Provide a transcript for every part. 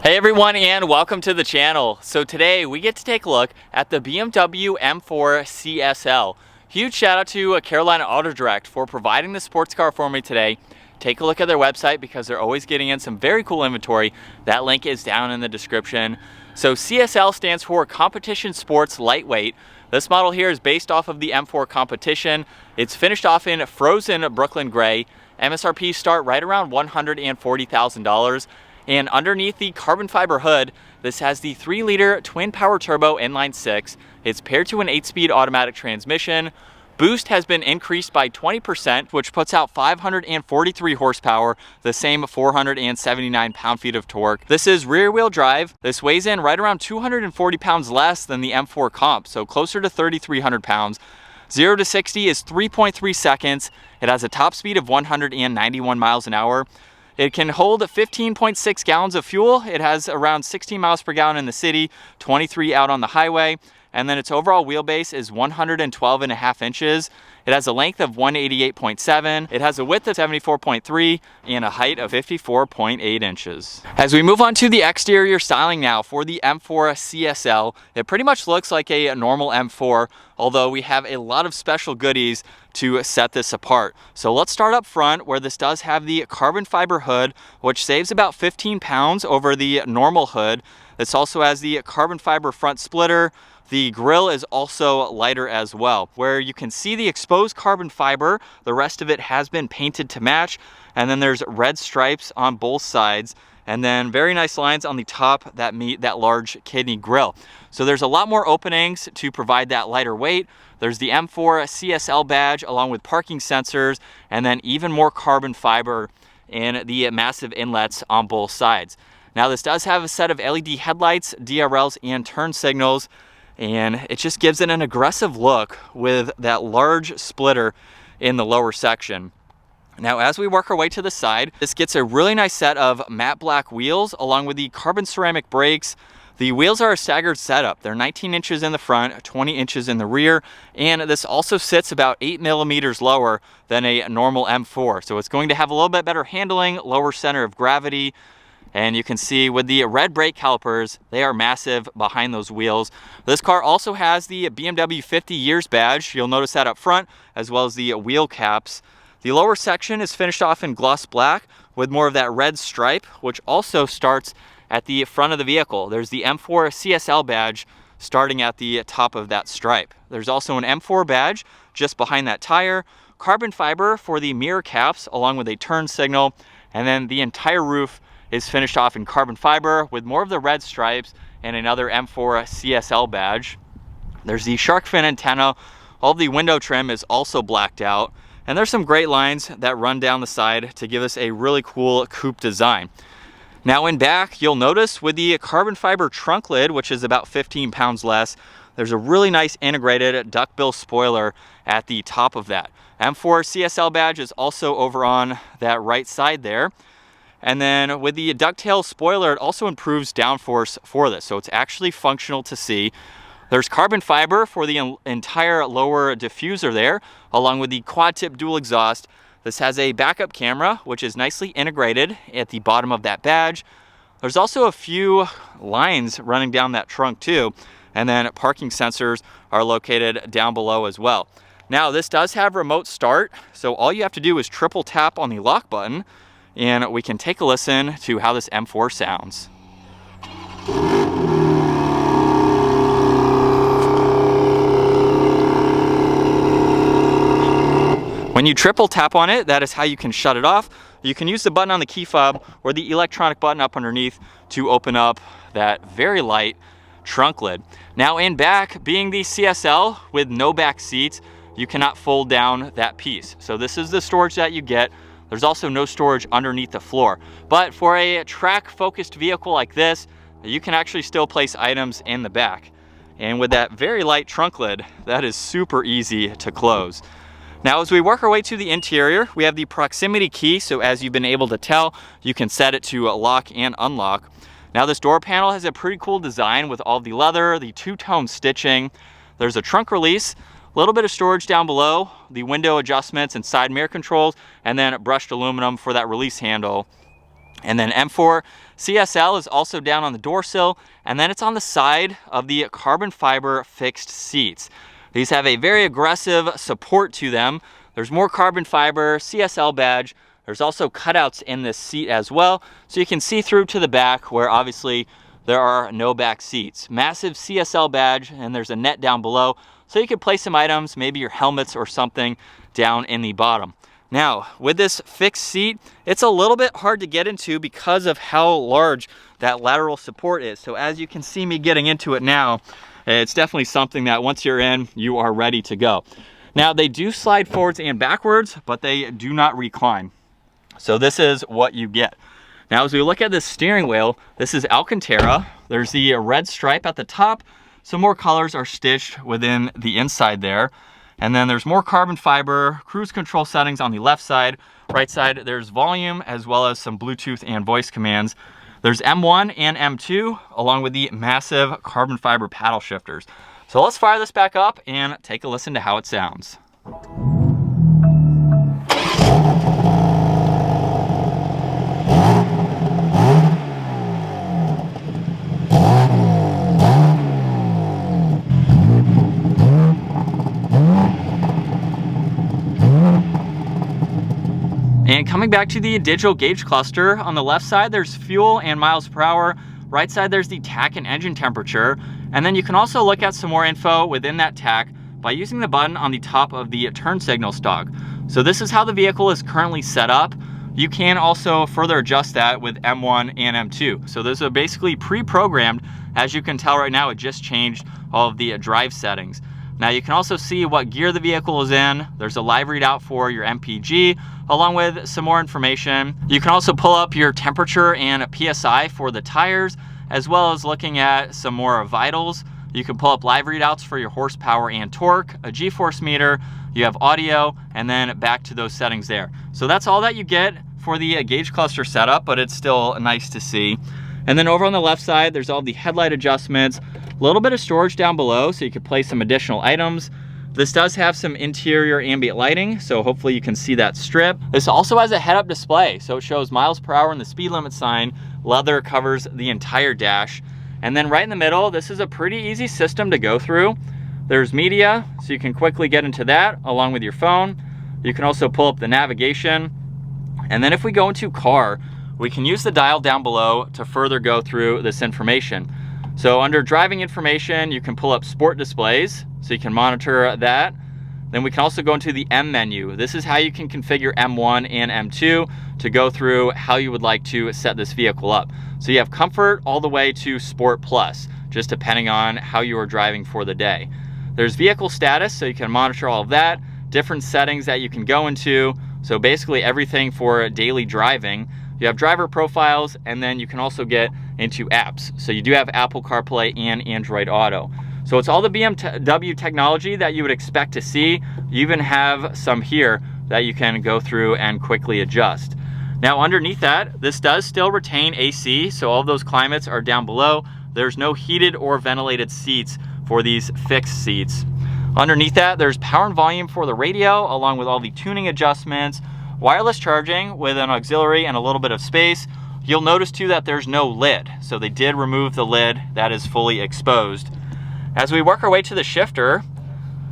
Hey everyone, and welcome to the channel. So today we get to take a look at the BMW M4 CSL. Huge shout out to Carolina Auto Direct for providing the sports car for me today. Take a look at their website because they're always getting in some very cool inventory. That link is down in the description. So CSL stands for Competition Sports Lightweight. This model here is based off of the M4 Competition. It's finished off in frozen Brooklyn gray. MSRP start right around $140,000. And underneath the carbon fiber hood, this has the 3-liter twin power turbo inline 6. It's paired to an 8-speed automatic transmission. Boost has been increased by 20%, which puts out 543 horsepower, the same 479 pound-feet of torque. This is rear-wheel drive. This weighs in right around 240 pounds less than the M4 Comp, so closer to 3,300 pounds. 0 to 60 is 3.3 seconds. It has a top speed of 191 miles an hour. It can hold 15.6 gallons of fuel. It has around 16 miles per gallon in the city, 23 out on the highway. And then its overall wheelbase is 112.5 inches. It has a length of 188.7. It has a width of 74.3 and a height of 54.8 inches. As we move on to the exterior styling now for the M4 CSL, it pretty much looks like a normal M4, although we have a lot of special goodies to set this apart. So let's start up front where this does have the carbon fiber hood, which saves about 15 pounds over the normal hood. This also has the carbon fiber front splitter. The grille is also lighter as well. Where you can see the exposed carbon fiber, the rest of it has been painted to match. And then there's red stripes on both sides. And then very nice lines on the top that meet that large kidney grille. So there's a lot more openings to provide that lighter weight. There's the M4 CSL badge along with parking sensors, and then even more carbon fiber in the massive inlets on both sides. Now this does have a set of LED headlights, DRLs, and turn signals, and it just gives it an aggressive look with that large splitter in the lower section. Now, as we work our way to the side, this gets a really nice set of matte black wheels along with the carbon ceramic brakes. The wheels are a staggered setup. They're 19 inches in the front, 20 inches in the rear, and this also sits about 8 millimeters lower than a normal M4. So it's going to have a little bit better handling, lower center of gravity. And you can see with the red brake calipers, they are massive behind those wheels. This car also has the BMW 50 years badge. You'll notice that up front, as well as the wheel caps. The lower section is finished off in gloss black with more of that red stripe, which also starts at the front of the vehicle. There's the M4 CSL badge starting at the top of that stripe. There's also an M4 badge just behind that tire, carbon fiber for the mirror caps along with a turn signal, and then the entire roof is finished off in carbon fiber with more of the red stripes and another M4 CSL badge. There's the shark fin antenna. All the window trim is also blacked out. And there's some great lines that run down the side to give us a really cool coupe design. Now in back, you'll notice with the carbon fiber trunk lid, which is about 15 pounds less, there's a really nice integrated duckbill spoiler at the top of that. M4 CSL badge is also over on that right side there. And then with the ducktail spoiler, it also improves downforce for this. So it's actually functional to see. There's carbon fiber for the entire lower diffuser there, along with the quad tip dual exhaust. This has a backup camera, which is nicely integrated at the bottom of that badge. There's also a few lines running down that trunk too. And then parking sensors are located down below as well. Now this does have remote start. So all you have to do is triple tap on the lock button, and we can take a listen to how this M4 sounds. When you triple tap on it, that is how you can shut it off. You can use the button on the key fob or the electronic button up underneath to open up that very light trunk lid. Now in back, being the CSL with no back seats, you cannot fold down that piece. So this is the storage that you get. There's also no storage underneath the floor. But for a track-focused vehicle like this, you can actually still place items in the back. And with that very light trunk lid, that is super easy to close. Now, as we work our way to the interior, we have the proximity key. So as you've been able to tell, you can set it to lock and unlock. Now, this door panel has a pretty cool design with all the leather, the two-tone stitching. There's a trunk release, a little bit of storage down below, the window adjustments and side mirror controls, and then brushed aluminum for that release handle. And then M4 CSL is also down on the door sill, and then it's on the side of the carbon fiber fixed seats. These have a very aggressive support to them. There's more carbon fiber, CSL badge. There's also cutouts in this seat as well, so you can see through to the back where obviously there are no back seats. Massive CSL badge, and there's a net down below, so you can place some items, maybe your helmets or something, down in the bottom. Now, with this fixed seat, it's a little bit hard to get into because of how large that lateral support is. So as you can see me getting into it now, it's definitely something that once you're in, you are ready to go. Now, they do slide forwards and backwards, but they do not recline. So this is what you get. Now, as we look at this steering wheel, this is Alcantara. There's the red stripe at the top. Some more colors are stitched within the inside there. And then there's more carbon fiber, cruise control settings on the left side. Right side, there's volume as well as some Bluetooth and voice commands. There's M1 and M2 along with the massive carbon fiber paddle shifters. So let's fire this back up and take a listen to how it sounds. And coming back to the digital gauge cluster, on the left side there's fuel and miles per hour. Right side there's the tach and engine temperature. And then you can also look at some more info within that tach by using the button on the top of the turn signal stalk. So this is how the vehicle is currently set up. You can also further adjust that with M1 and M2. So those are basically pre-programmed. As you can tell right now, it just changed all of the drive settings. Now you can also see what gear the vehicle is in. There's a live readout for your MPG, along with some more information. You can also pull up your temperature and PSI for the tires, as well as looking at some more vitals. You can pull up live readouts for your horsepower and torque, a G-force meter, you have audio, and then back to those settings there. So that's all that you get for the gauge cluster setup, but it's still nice to see. And then over on the left side, there's all the headlight adjustments, a little bit of storage down below so you can place some additional items. This does have some interior ambient lighting, so hopefully you can see that strip. This also has a head-up display, so it shows miles per hour and the speed limit sign. Leather covers the entire dash. And then right in the middle, this is a pretty easy system to go through. There's media, so you can quickly get into that along with your phone. You can also pull up the navigation. And then if we go into car, we can use the dial down below to further go through this information. So under driving information, you can pull up sport displays, so you can monitor that. Then we can also go into the M menu. This is how you can configure M1 and M2 to go through how you would like to set this vehicle up. So you have comfort all the way to Sport Plus, just depending on how you are driving for the day. There's vehicle status, so you can monitor all of that, different settings that you can go into. So basically everything for daily driving. You have driver profiles, and then you can also get into apps. So you do have Apple CarPlay and Android Auto. So it's all the BMW technology that you would expect to see. You even have some here that you can go through and quickly adjust. Now underneath that, this does still retain AC, so all of those climates are down below. There's no heated or ventilated seats for these fixed seats. Underneath that, there's power and volume for the radio, along with all the tuning adjustments, wireless charging with an auxiliary and a little bit of space. You'll notice too that there's no lid, so they did remove the lid that is fully exposed. As we work our way to the shifter,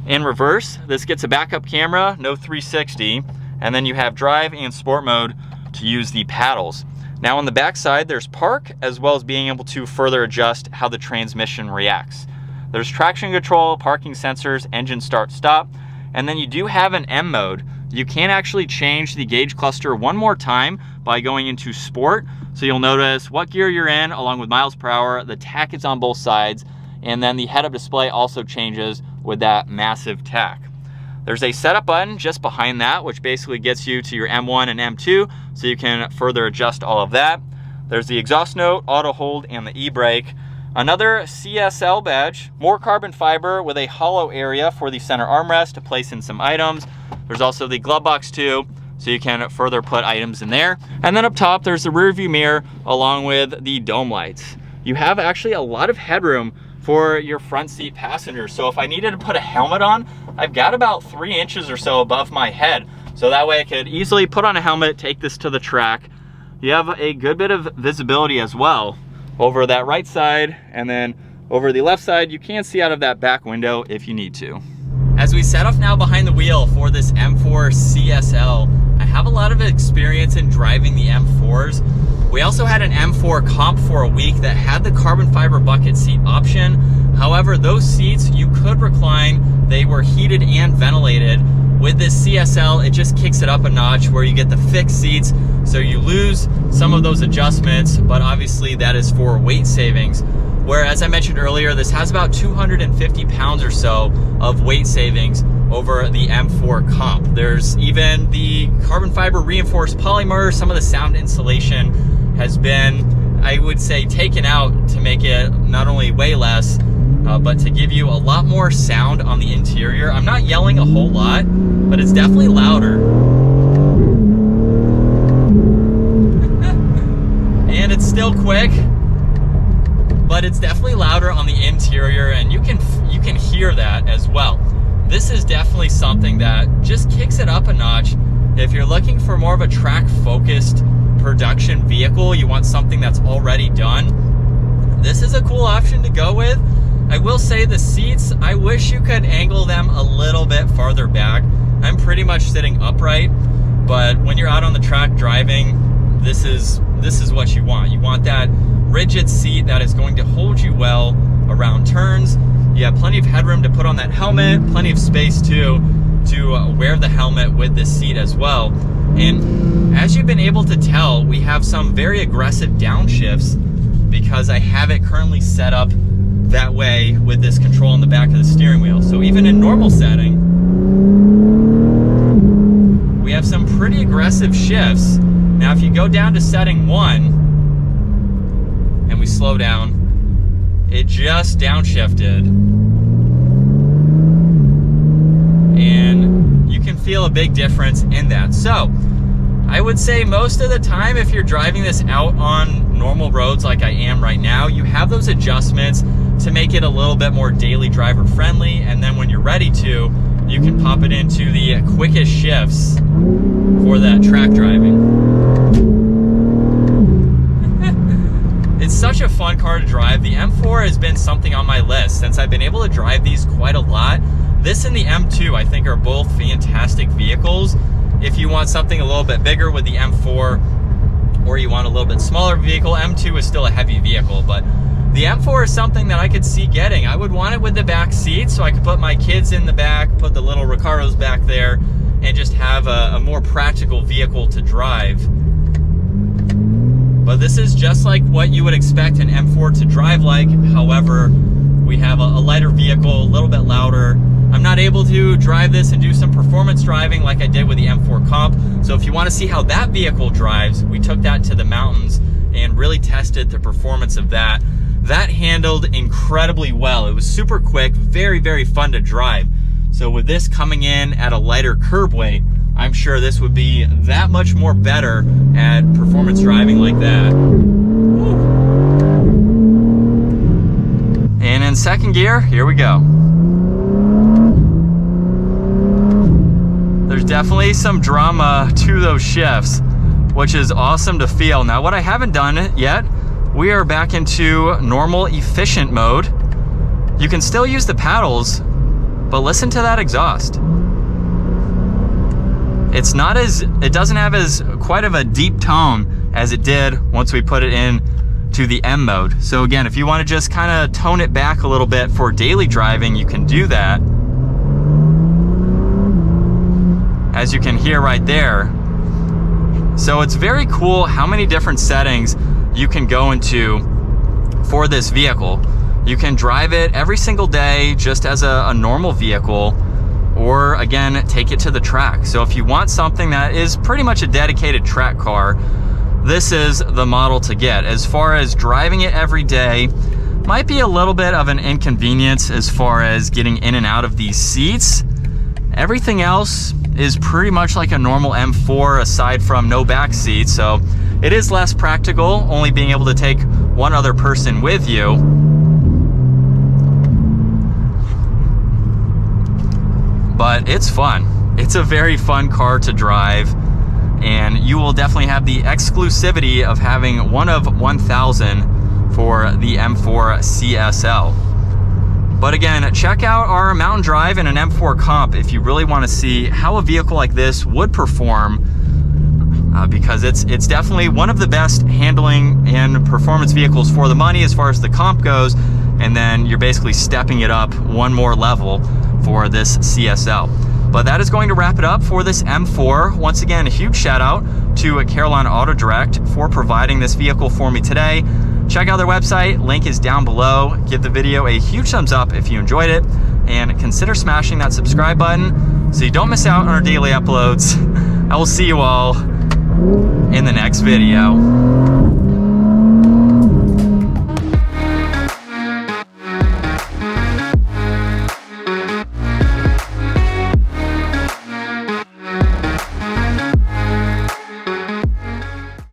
in reverse, this gets a backup camera, no 360, and then you have drive and sport mode to use the paddles. Now on the back side, there's park, as well as being able to further adjust how the transmission reacts. There's traction control, parking sensors, engine start stop, and then you do have an M mode. You can actually change the gauge cluster one more time by going into sport. So you'll notice what gear you're in along with miles per hour, the tach is on both sides, and then the head-up display also changes with that massive tach. There's a setup button just behind that, which basically gets you to your M1 and M2, so you can further adjust all of that. There's the exhaust note, auto hold, and the e-brake. Another CSL badge, more carbon fiber with a hollow area for the center armrest to place in some items. There's also the glove box too, so you can further put items in there. And then up top, there's the rear view mirror along with the dome lights. You have actually a lot of headroom for your front seat passengers. So if I needed to put a helmet on, I've got about 3 inches or so above my head. So that way I could easily put on a helmet, take this to the track. you have a good bit of visibility as well over that right side, and then over the left side, you can see out of that back window if you need to. As we set off now behind the wheel for this M4 CSL, I have a lot of experience in driving the M4s. We also had an M4 comp for a week that had the carbon fiber bucket seat option. However, those seats you could recline. They were heated and ventilated. With this CSL, it just kicks it up a notch where you get the fixed seats, so you lose some of those adjustments, but obviously that is for weight savings. Whereas I mentioned earlier, this has about 250 pounds or so of weight savings over the M4 comp. There's even the carbon fiber reinforced polymer. Some of the sound insulation has been, I would say, taken out to make it not only weigh less, but to give you a lot more sound on the interior. I'm not yelling a whole lot, but it's definitely louder. And it's still quick, but it's definitely louder on the interior, and you can hear that as well. This is definitely something that just kicks it up a notch. If you're looking for more of a track-focused production vehicle, you want something that's already done, this is a cool option to go with. I will say the seats, I wish you could angle them a little bit farther back. I'm pretty much sitting upright, but when you're out on the track driving, this is what you want. You want that rigid seat that is going to hold you well around turns. You have plenty of headroom to put on that helmet, plenty of space too to wear the helmet with this seat as well. And as you've been able to tell, we have some very aggressive downshifts because I have it currently set up that way with this control on the back of the steering wheel. So even in normal setting, we have some pretty aggressive shifts. Now if you go down to setting 1 and we slow down, it just downshifted. And you can feel a big difference in that. So I would say most of the time, if you're driving this out on normal roads like I am right now, you have those adjustments to make it a little bit more daily driver friendly. And then when you're ready to, you can pop it into the quickest shifts for that track driving. It's such a fun car to drive. The M4 has been something on my list since I've been able to drive these quite a lot. This and the M2, I think, are both fantastic vehicles. If you want something a little bit bigger with the M4, or you want a little bit smaller vehicle, M2 is still a heavy vehicle, but the M4 is something that I could see getting. I would want it with the back seat so I could put my kids in the back, put the little Recaros back there, and just have a more practical vehicle to drive. But this is just like what you would expect an M4 to drive like. However, we have a lighter vehicle, a little bit louder. I'm not able to drive this and do some performance driving like I did with the M4 Comp. So if you want to see how that vehicle drives, we took that to the mountains and really tested the performance of that. That handled incredibly well. It was super quick, very, very fun to drive. So with this coming in at a lighter curb weight, I'm sure this would be that much more better at performance driving like that. Woo. And in second gear, here we go. There's definitely some drama to those shifts, which is awesome to feel. Now, what I haven't done yet, we are back into normal efficient mode. You can still use the paddles, but listen to that exhaust. It doesn't have as quite of a deep tone as it did once we put it in to the M mode. So again, if you want to just kind of tone it back a little bit for daily driving, you can do that. As you can hear right there. So it's very cool how many different settings you can go into for this vehicle. You can drive it every single day just as a normal vehicle, or again, take it to the track. So if you want something that is pretty much a dedicated track car, this is the model to get. As far as driving it every day, might be a little bit of an inconvenience as far as getting in and out of these seats. Everything else is pretty much like a normal M4 aside from no back seat. So it is less practical, only being able to take one other person with you. But it's fun. It's a very fun car to drive. and you will definitely have the exclusivity of having one of 1,000 for the M4 CSL. But again, check out our mountain drive in an M4 Comp if you really want to see how a vehicle like this would perform, because it's definitely one of the best handling and performance vehicles for the money as far as the Comp goes, and then you're basically stepping it up one more level for this CSL. But that is going to wrap it up for this M4. Once again, a huge shout out to Carolina Auto Direct for providing this vehicle for me today. Check out their website, link is down below. Give the video a huge thumbs up if you enjoyed it, and consider smashing that subscribe button so you don't miss out on our daily uploads. I will see you all in the next video.